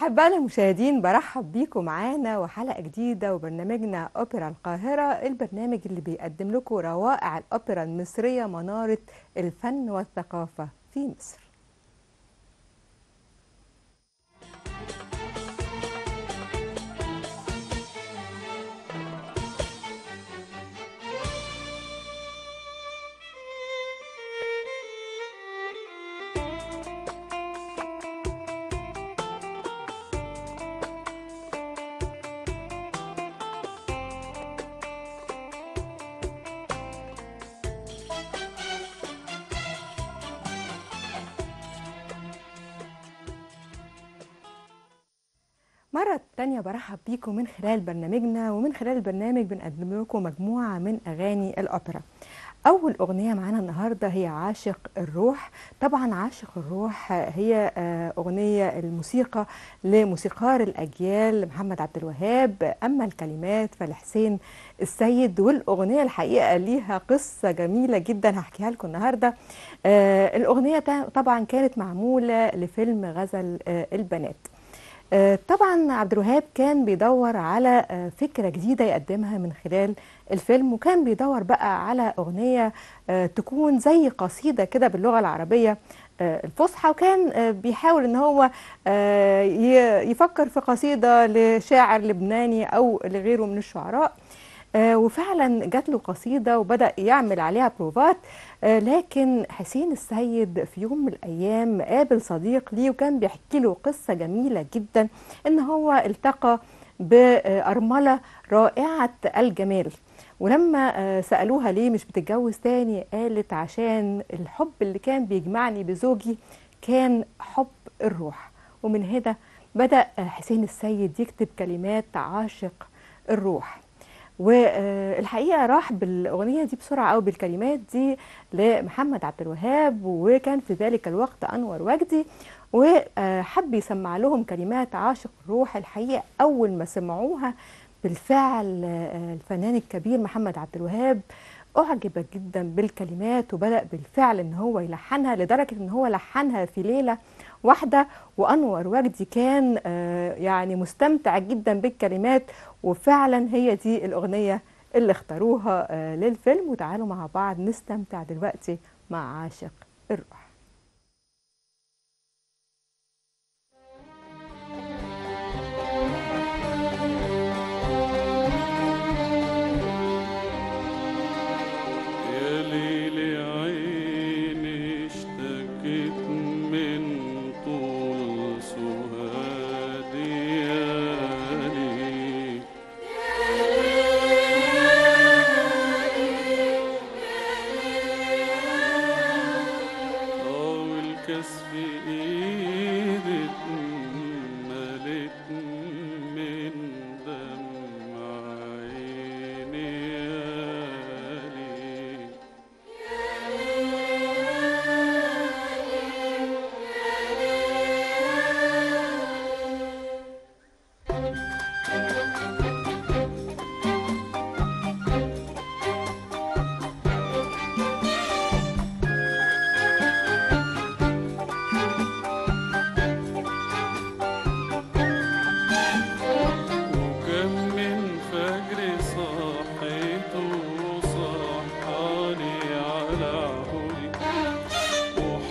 أحبائنا المشاهدين، برحب بيكم معانا وحلقة جديدة وبرنامجنا أوبرا القاهرة، البرنامج اللي بيقدم لكم روائع الأوبرا المصرية منارة الفن والثقافة في مصر. مرة تانية برحب بيكم من خلال برنامجنا، ومن خلال البرنامج بنقدم لكم مجموعة من أغاني الأوبرا. أول أغنية معانا النهاردة هي عاشق الروح. طبعا عاشق الروح هي أغنية الموسيقى لموسيقار الأجيال محمد عبد الوهاب، أما الكلمات فلحسين السيد. والأغنية الحقيقة ليها قصة جميلة جدا هحكيها لكم النهاردة. الأغنية طبعا كانت معمولة لفيلم غزل البنات. طبعا عبد الوهاب كان بيدور على فكرة جديدة يقدمها من خلال الفيلم، وكان بيدور بقى على أغنية تكون زي قصيدة كده باللغة العربية الفصحى، وكان بيحاول ان هو يفكر في قصيدة لشاعر لبناني او لغيره من الشعراء. وفعلا جات له قصيدة وبدأ يعمل عليها بروفات. لكن حسين السيد في يوم من الأيام قابل صديق ليه، وكان بيحكي له قصة جميلة جدا إن هو التقى بأرملة رائعة الجمال. ولما سألوها ليه مش بتتجوز تاني، قالت عشان الحب اللي كان بيجمعني بزوجي كان حب الروح. ومن هنا بدأ حسين السيد يكتب كلمات عاشق الروح. والحقيقه راح بالاغنيه دي بسرعه قوي بالكلمات دي لمحمد عبد الوهاب، وكان في ذلك الوقت انور وجدي، وحب يسمع لهم كلمات عاشق الروح. الحقيقه اول ما سمعوها بالفعل الفنان الكبير محمد عبد الوهاب أعجب جدا بالكلمات، وبدأ بالفعل ان هو يلحنها، لدرجة ان هو لحنها في ليلة واحدة. وأنور وجدي كان يعني مستمتع جدا بالكلمات، وفعلا هي دي الأغنية اللي اختاروها للفيلم. وتعالوا مع بعض نستمتع دلوقتي مع عاشق الروح.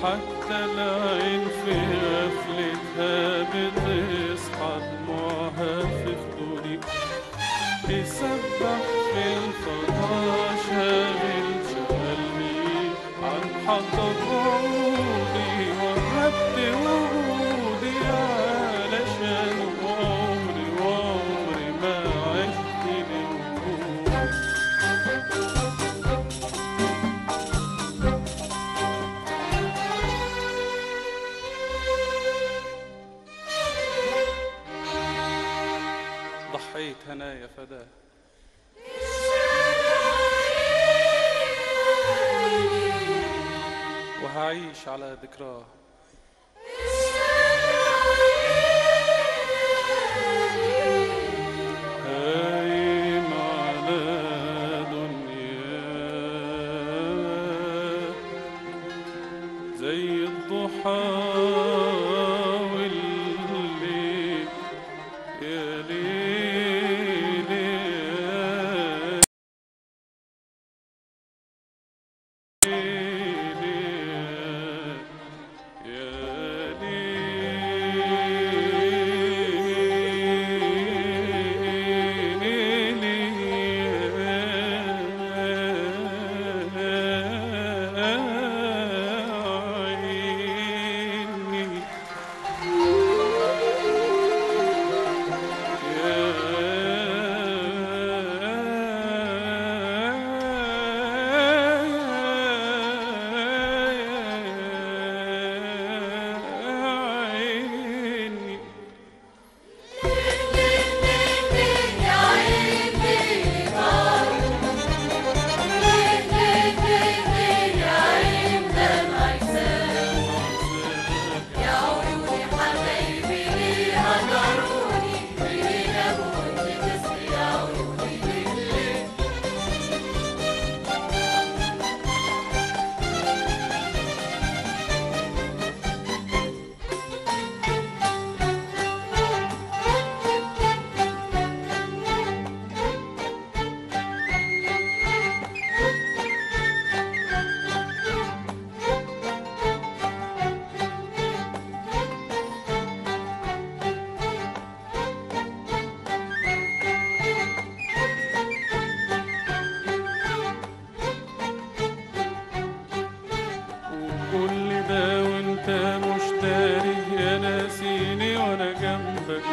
حتى العين في غفلتها بتصحى دموعها في خدودي، تسبح في الفضاء شاغل شغلني عن حطب عودي، وهبت وجودي علشان وعمري ما عشت للوجود. ضحيت هنايا فداه وهعيش على ذكراه. هايم على دنيا زي الضحى والليل جنبك.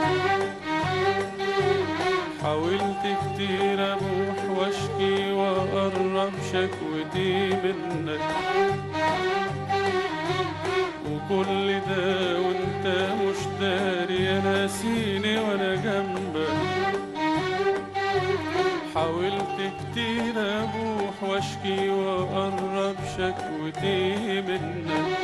حاولت كتير أبوح واشكي وأقرب شكوتي منك، وكل ده وانت مش داري يا ناسيني وانا جنبك. حاولت كتير أبوح واشكي وأقرب شكوتي منك،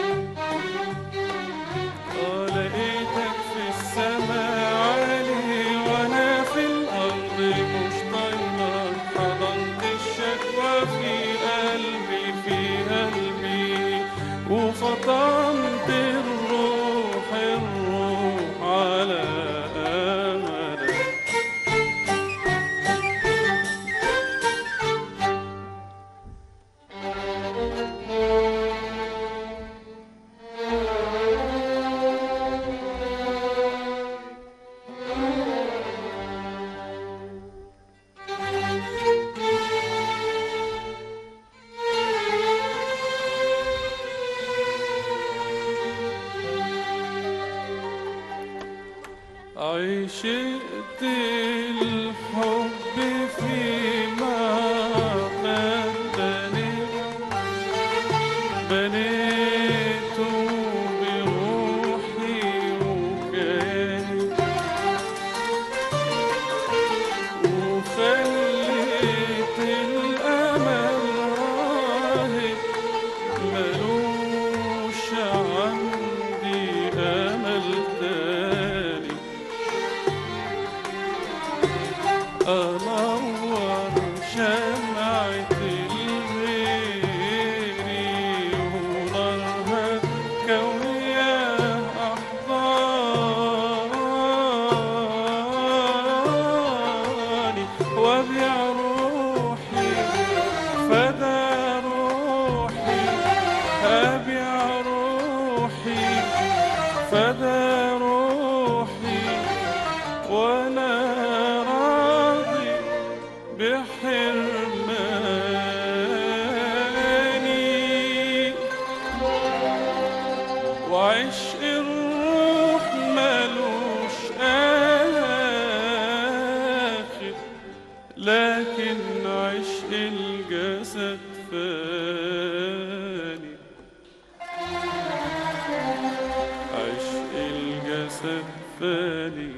لقيتك في السماء عالي وانا في الارض مش طايقك. حضنت الشكوى في قلبي وفطمت الروح على املك. عشقت الحب في معبد بنيته بروحي وكياني، وخليت الأمل راهب ملوش عندي أمل تاني. أنور شمعة الغيري ونارها كوية أحضاني، وأبيع روحي فدا روحي، أبيع روحي فدا روحي، وأنا بحرماني. وعشق الروح ملوش آخر، لكن عشق الجسد فاني. عشق الجسد فاني.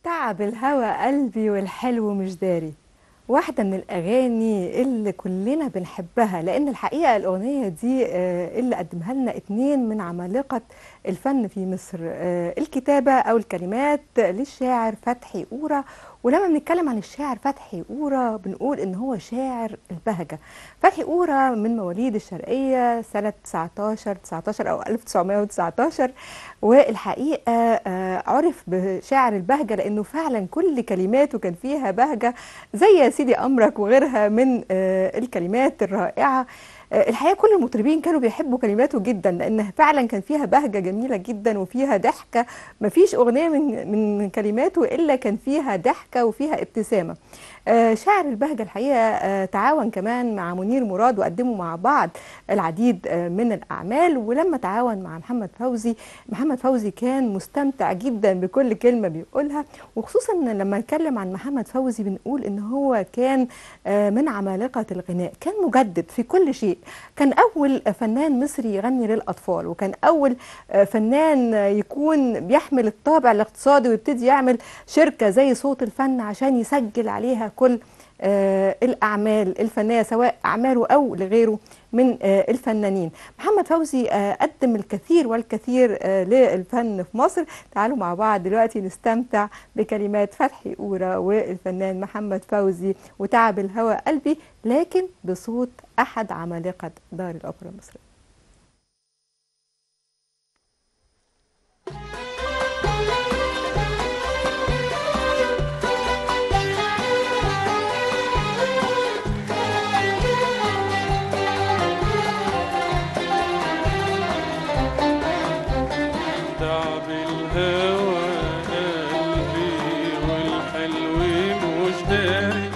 تعب الهوى قلبي والحلو مش داري، واحدة من الأغاني اللي كلنا بنحبها، لأن الحقيقة الأغنية دي اللي قدمها لنا اتنين من عمالقة الفن في مصر، الكتابة أو الكلمات للشاعر فتحي قورة. ولما بنتكلم عن الشاعر فتحي قورة بنقول إن هو شاعر البهجة. فتحي قورة من مواليد الشرقية سنة 19 أو 1919، والحقيقة عرف بشاعر البهجة لأنه فعلا كل كلماته كان فيها بهجة، زي يا سيدي أمرك وغيرها من الكلمات الرائعة. الحقيقة كل المطربين كانوا بيحبوا كلماته جدا، لأن فعلا كان فيها بهجة جميلة جدا وفيها ضحكة. مفيش أغنية من كلماته إلا كان فيها ضحكة وفيها ابتسامة. شاعر البهجة الحقيقة تعاون كمان مع منير مراد وقدموا مع بعض العديد من الأعمال. ولما تعاون مع محمد فوزي كان مستمتع جدا بكل كلمة بيقولها، وخصوصا لما نتكلم عن محمد فوزي بنقول إن هو كان من عمالقة الغناء، كان مجدد في كل شيء. كان أول فنان مصري يغني للأطفال، وكان أول فنان يكون بيحمل الطابع الاقتصادي ويبتدي يعمل شركة زي صوت الفن عشان يسجل عليها كل الأعمال الفنية، سواء أعماله أو لغيره من الفنانين. محمد فوزي قدم الكثير والكثير للفن في مصر. تعالوا مع بعض دلوقتي نستمتع بكلمات فتحي قورة والفنان محمد فوزي وتعب الهوى قلبي، لكن بصوت أحد عمالقة دار الأوبرا المصرية. تعب الهوى قلبي والحلو مش داري،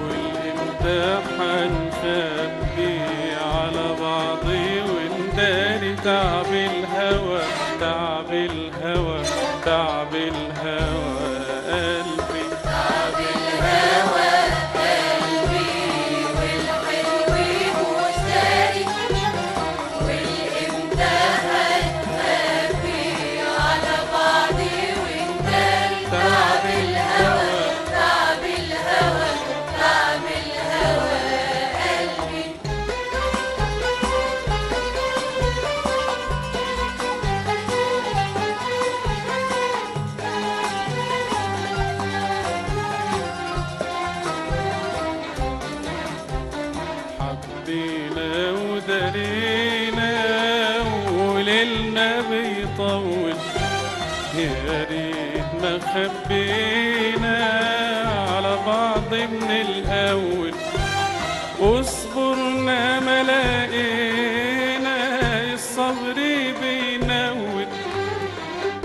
والامتحان خبي على بعضي ونداري. تعب الهوى تعب الهوى تعب الهوى قلبي، تعب الهوى قلبي والحلو مش داري، والامتحان خبي على بعضي ونداري. تعب الهوى تعب الهوى تعب الهوى قلبي. حبينا ودارينا وليلنا بيطول، يا ريت ما خبينا على بعض من الأول، واصبرنا ما لقينا الصبر بينول،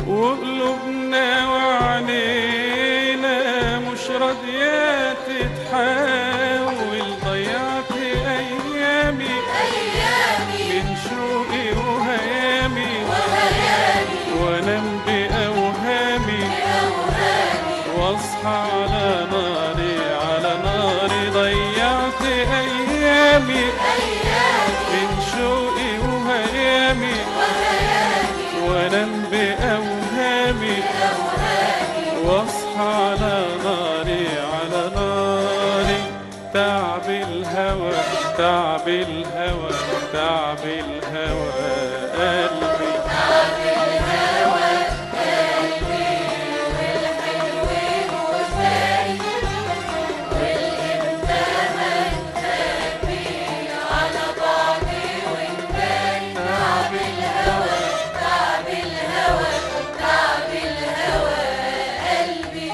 وقلوبنا وعنينا مش راضية تتحول. ضيعت أيامي من شوقي وهيامي، وانام بأوهامي واصحى على ناري على ناري. ضيعت أيامي من شوقي وهيامي، وانام بأوهامي واصحى على ناري على ناري. تعب الهوى تعب الهوى تعب الهوى قلبي، تعب الهوى قلبي والحلو مش داري، والامتحان خبي على بعضي ونداري. تعب الهوى تعب الهوى تعب الهوى قلبي.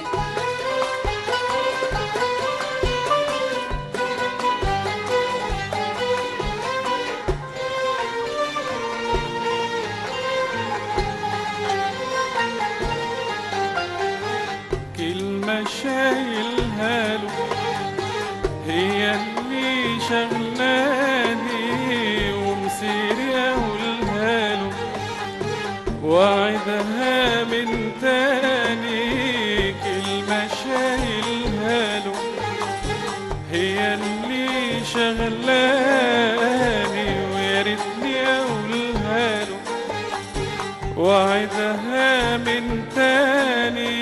كلمة شايلها له هي اللي شغلاني، ومسيري أقولها له وعدها من تاني. كلمة شايلها له هي اللي شغلاني، ويا ريتني أقولها له وعدها من تاني.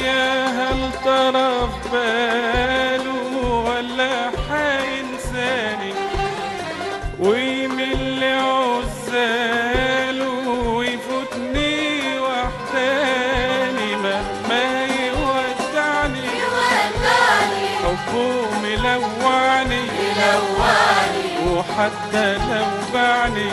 يا هل ترى في باله ولا حينساني، ويمل عزاله ويفوتني وحداني. مهما يودعني حبه ملوعني، وحتى لو باعني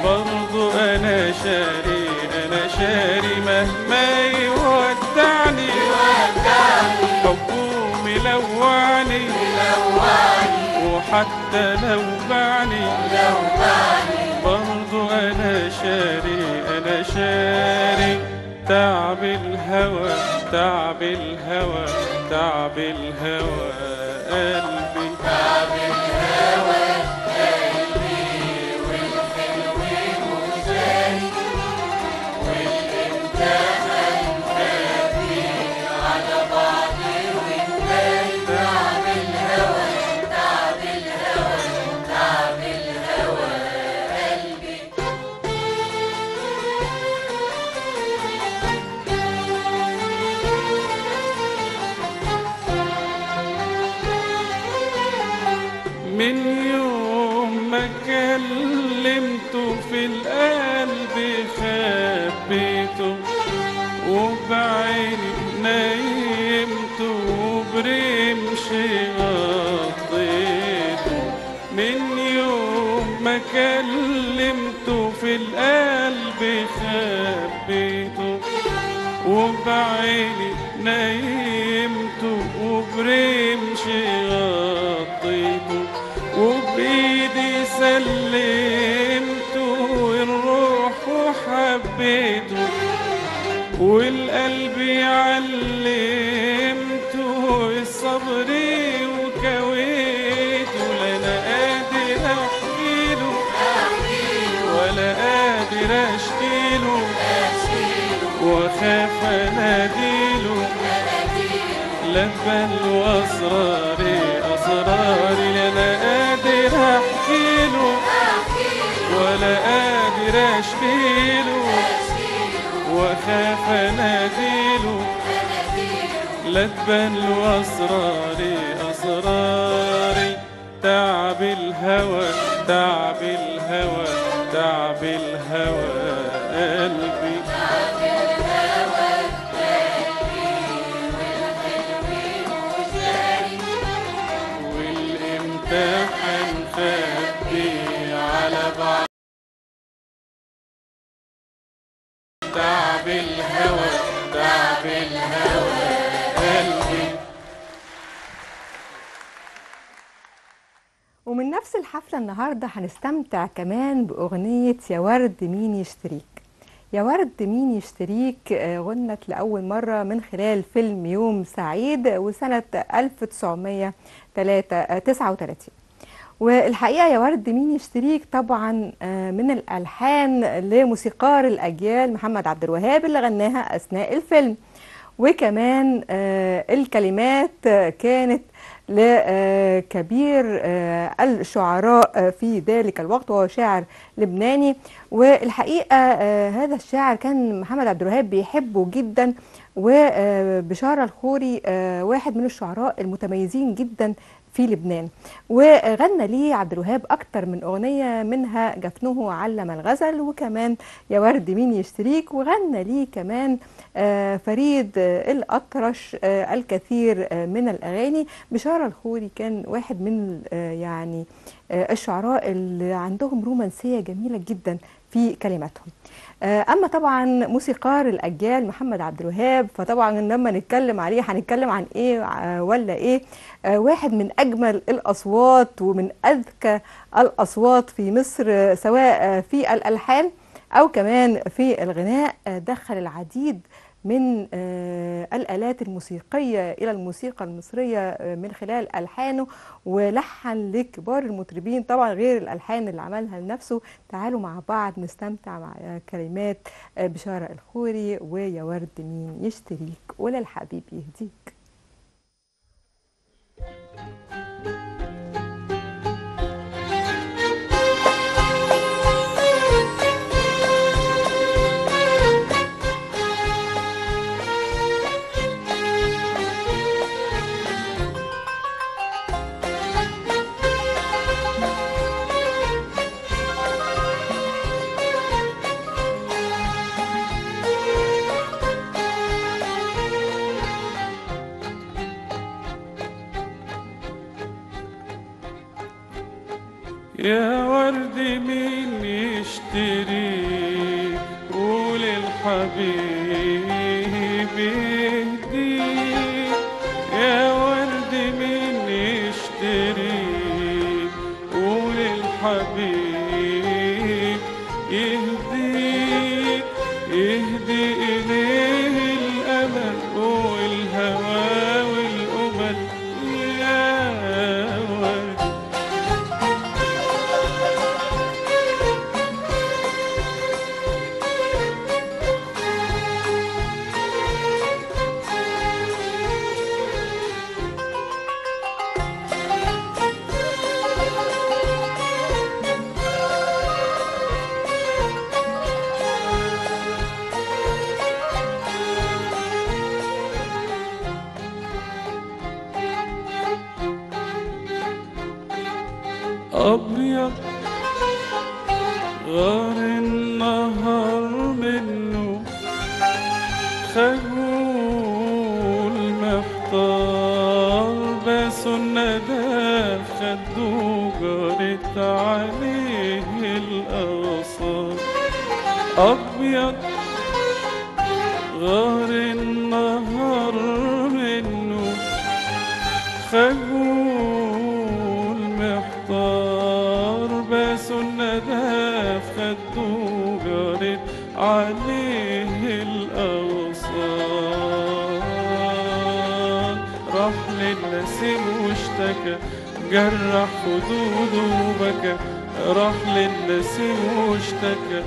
برضو أنا شاري أنا شاري. مهما يودعني حبه ملوعني، وحتى لو باعني برضو أنا شاري أنا شاري. تعب الهوى تعب الهوى تعب الهوى قلبي، تعب الهوى قلبي والحلو مش داري، والامتحان خبي على بعضي ونداري. تعب الهوى تعب الهوى تعب الهوى قلبي. نيمته وبرمشي غطيته، من يوم ما كلمته في القلب خبيته، وبعيني نيمته وبرمشي غطيته، وبإيدي سلمته الروح وحبيته، والقلب علمته الصبر وكويته. لا أنا قادر أحكيله ولا قادر أشكيله، وأخاف أناديله لبن وأسراري أسراري. لا أنا قادر أحكيله ولا قادر أشكيله، وأخاف أناديله لبن وأسراري أسراري. تعب الهوى تعب الهوى تعب الهوى قلبي، والامتحان خبي على بعض. تعب الهوى تعب الهوى قلبي. ومن نفس الحفلة النهاردة هنستمتع كمان بأغنية يا ورد مين يشتريك. يا ورد مين يشتريك غنت لأول مرة من خلال فيلم يوم سعيد وسنة 1939. والحقيقة يا ورد مين يشتريك طبعا من الألحان لموسيقار الأجيال محمد عبد الوهاب اللي غناها أثناء الفيلم، وكمان الكلمات كانت لكبير الشعراء في ذلك الوقت وهو شاعر لبناني. والحقيقة هذا الشاعر كان محمد عبد الوهاب بيحبه جدا، وبشارة الخوري واحد من الشعراء المتميزين جدا في لبنان، وغنى ليه عبد الوهاب أكتر من أغنية منها جفنه علم الغزل، وكمان يا ورد مين يشتريك، وغنى ليه كمان فريد الأطرش الكثير من الأغاني. بشارة الخوري كان واحد من يعني الشعراء اللي عندهم رومانسية جميلة جدا في كلماتهم. أما طبعا موسيقار الأجيال محمد عبد الوهاب، فطبعا لما نتكلم عليه هنتكلم عن إيه ولا إيه. واحد من أجمل الأصوات ومن أذكى الأصوات في مصر، سواء في الألحان أو كمان في الغناء. دخل العديد من الآلات الموسيقية إلى الموسيقى المصرية من خلال ألحانه، ولحن لكبار المطربين طبعا غير الألحان اللي عملها لنفسه. تعالوا مع بعض نستمتع مع كلمات بشارة الخوري ويا ورد مين يشتريك ولا الحبيب يهديك. يا ورد مين يشتريك قول الحبيب يهديك. يا ورد مين يشتريك قول الحبيب يهديك. يهدي إليه الأمل والهوى والأمل يا ورد. أبيض غار النهار منه خجول محتار بس الندى خده جرت عليه الأغصان أبيض غار النهار منه خجول محتار بس الندى خده جرت عليه الأغصان راح للنسيم واشتكى جرح خدوده وبكى راح للنسيم واشتكى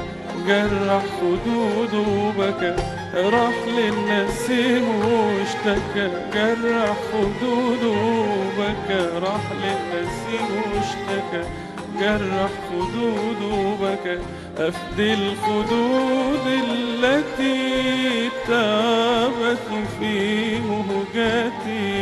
جرح خدوده وبكى راح للنسيم واشتكى جرح خدوده وبكى راح للنسيم واشتكى جرح خدوده وبكى أفدي الخدود التي تابت في مهجتي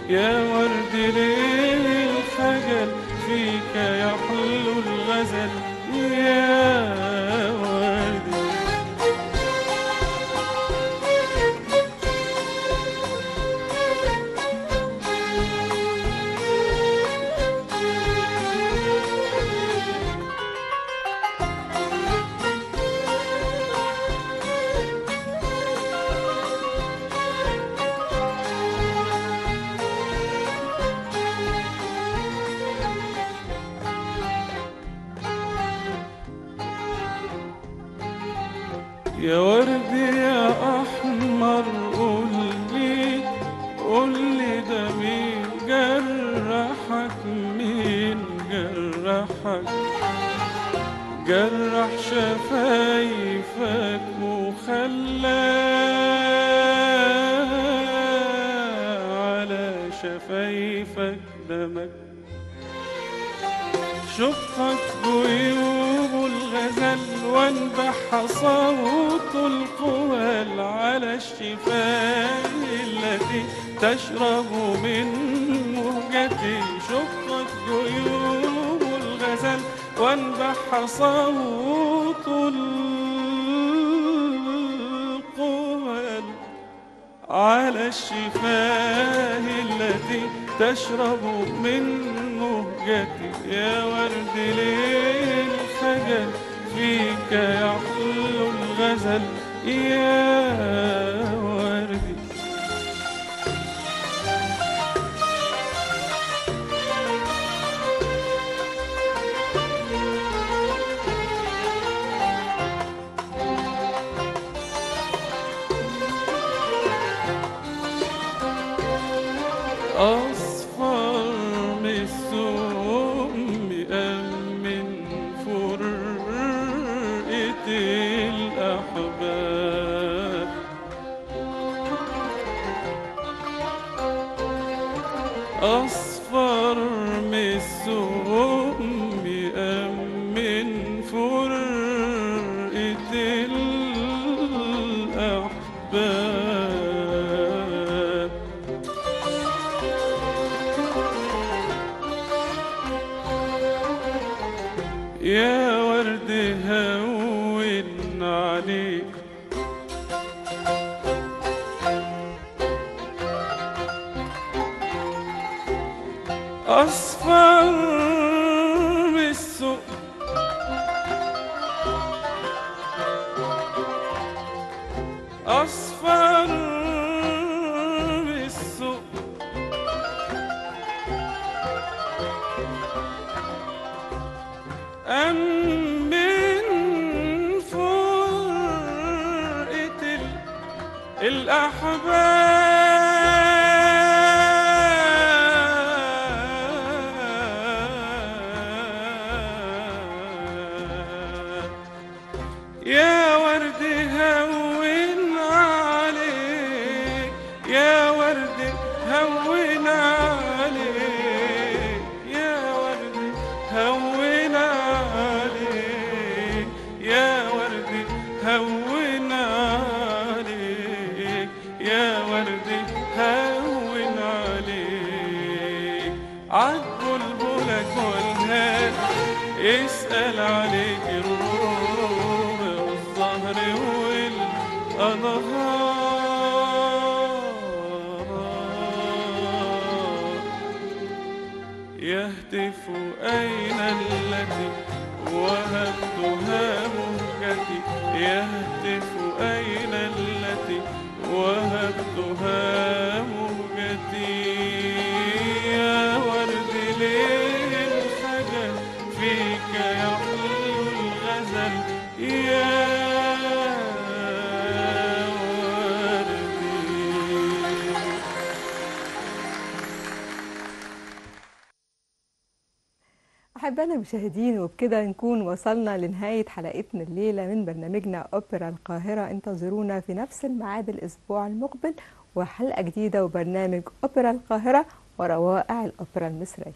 يا ورد ليه الخجل فيك يحلو الغزل يا وردي يا ورد يا أحمر قولي ده مين جرحك مين جرحك جرح شفايفك وخلى على شفايفك دمك شقت جيوب الغزل وانبح صوت القوال على الشفاه التي تشرب من مهجتي شقت جيوب الغزل وانبح صوت القوال على الشفاه التي تشرب من مهجتي يا ورد ليه الخجل فيك يحلو الغزل يا وردي أصفر من السوم مأمن فرقة الأحباب أصفر من السوم مأمن فرقة الأحباب يا ورد هون عليك أصفر بالسوق أصفر بالسوق أم من فرقة الأحباب يا ورد هون عليك يا ورد هون عليك يا ورد هون عليك يا ورد هون عليك يا ورد هون عليك عالبلبلك والهاد اسأل عليك الروح والظهر والأنهار يهتف أين التي وهبتها مهجتي، يهتف أين التي وهبتها مهجتي. يا ورد ليه الخجل فيك يحلو الغزل، يا أحبائنا المشاهدين، وبكده نكون وصلنا لنهاية حلقتنا الليلة من برنامجنا أوبرا القاهرة. انتظرونا في نفس الميعاد الأسبوع المقبل وحلقة جديدة وبرنامج أوبرا القاهرة وروائع الأوبرا المصرية.